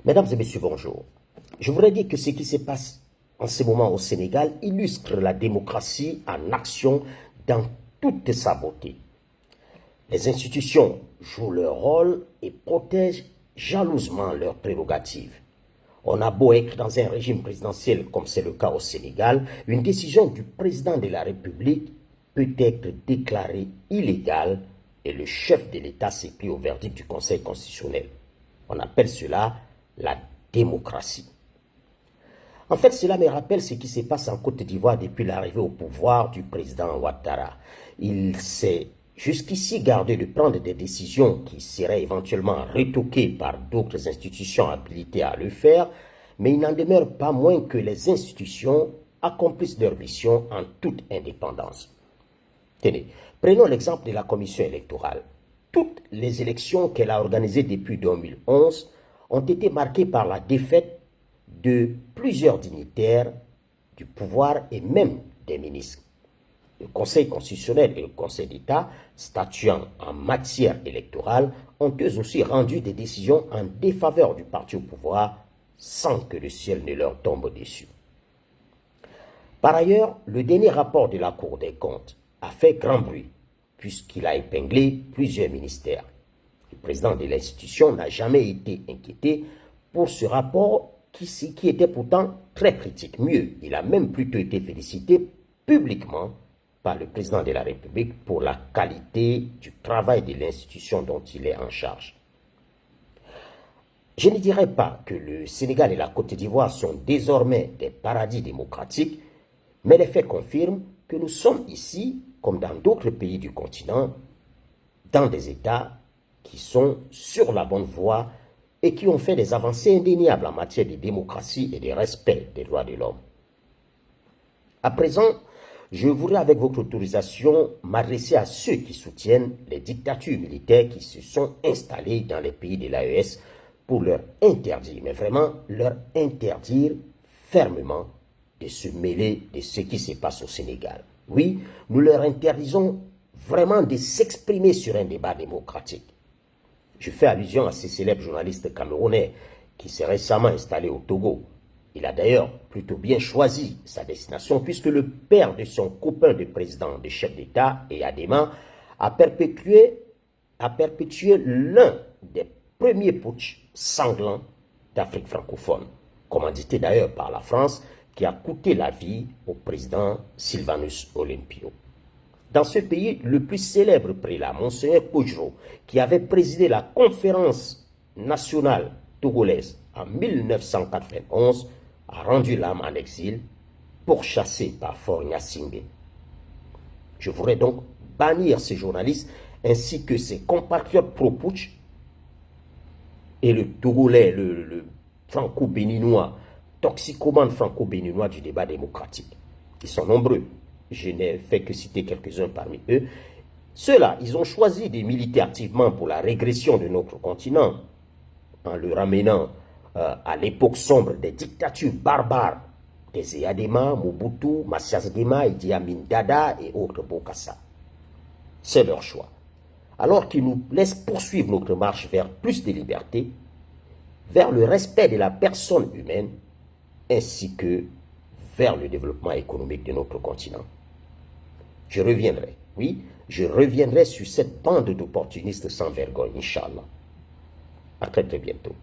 Mesdames et messieurs, bonjour. Je voudrais dire que ce qui se passe en ce moment au Sénégal illustre la démocratie en action dans toute sa beauté. Les institutions jouent leur rôle et protègent jalousement leurs prérogatives. On a beau être dans un régime présidentiel comme c'est le cas au Sénégal, une décision du président de la République peut être déclarée illégale et le chef de l'État s'est pris au verdict du Conseil constitutionnel. On appelle cela la démocratie. En fait, cela me rappelle ce qui se passe en Côte d'Ivoire depuis l'arrivée au pouvoir du président Ouattara. Il s'est jusqu'ici gardé de prendre des décisions qui seraient éventuellement retoquées par d'autres institutions habilitées à le faire, mais il n'en demeure pas moins que les institutions accomplissent leur mission en toute indépendance. Tenez, prenons l'exemple de la commission électorale. Toutes les élections qu'elle a organisées depuis 2011 ont été marquées par la défaite de plusieurs dignitaires du pouvoir et même des ministres. Le Conseil constitutionnel et le Conseil d'État, statuant en matière électorale, ont eux aussi rendu des décisions en défaveur du parti au pouvoir sans que le ciel ne leur tombe dessus. Par ailleurs, le dernier rapport de la Cour des comptes a fait grand bruit puisqu'il a épinglé plusieurs ministères. Le président de l'institution n'a jamais été inquiété pour ce rapport qui était pourtant très critique. Mieux, il a même plutôt été félicité publiquement par le président de la République pour la qualité du travail de l'institution dont il est en charge. Je ne dirais pas que le Sénégal et la Côte d'Ivoire sont désormais des paradis démocratiques, mais les faits confirment que nous sommes ici, comme dans d'autres pays du continent, dans des États qui sont sur la bonne voie et qui ont fait des avancées indéniables en matière de démocratie et de respect des droits de l'homme. À présent, je voudrais, avec votre autorisation, m'adresser à ceux qui soutiennent les dictatures militaires qui se sont installées dans les pays de l'AES pour leur interdire, mais vraiment leur interdire fermement de se mêler de ce qui se passe au Sénégal. Oui, nous leur interdisons vraiment de s'exprimer sur un débat démocratique. Je fais allusion à ce célèbre journaliste camerounais qui s'est récemment installé au Togo. Il a d'ailleurs plutôt bien choisi sa destination puisque le père de son copain de président, de chef d'État et Adema, a perpétué l'un des premiers putschs sanglants d'Afrique francophone, commandité d'ailleurs par la France, qui a coûté la vie au président Sylvanus Olympio. Dans ce pays, le plus célèbre prélat, Monseigneur Koujro, qui avait présidé la conférence nationale togolaise en 1991, a rendu l'âme en exil, pourchassé par Faure Gnassingbé. Je voudrais donc bannir ces journalistes ainsi que ses compatriotes pro-putsch et le Togolais, le franco-béninois, toxicomane franco-béninois du débat démocratique. Ils sont nombreux. Je n'ai fait que citer quelques-uns parmi eux. Ceux-là, ils ont choisi de militer activement pour la régression de notre continent en le ramenant à l'époque sombre des dictatures barbares des Eyadema, Mobutu, Massias Dema, Idi Amin Dada et autres Bokassa. C'est leur choix. Alors qu'ils nous laissent poursuivre notre marche vers plus de liberté, vers le respect de la personne humaine, ainsi que vers le développement économique de notre continent. Je reviendrai, oui, je reviendrai sur cette bande d'opportunistes sans vergogne, Inch'Allah. À très très bientôt.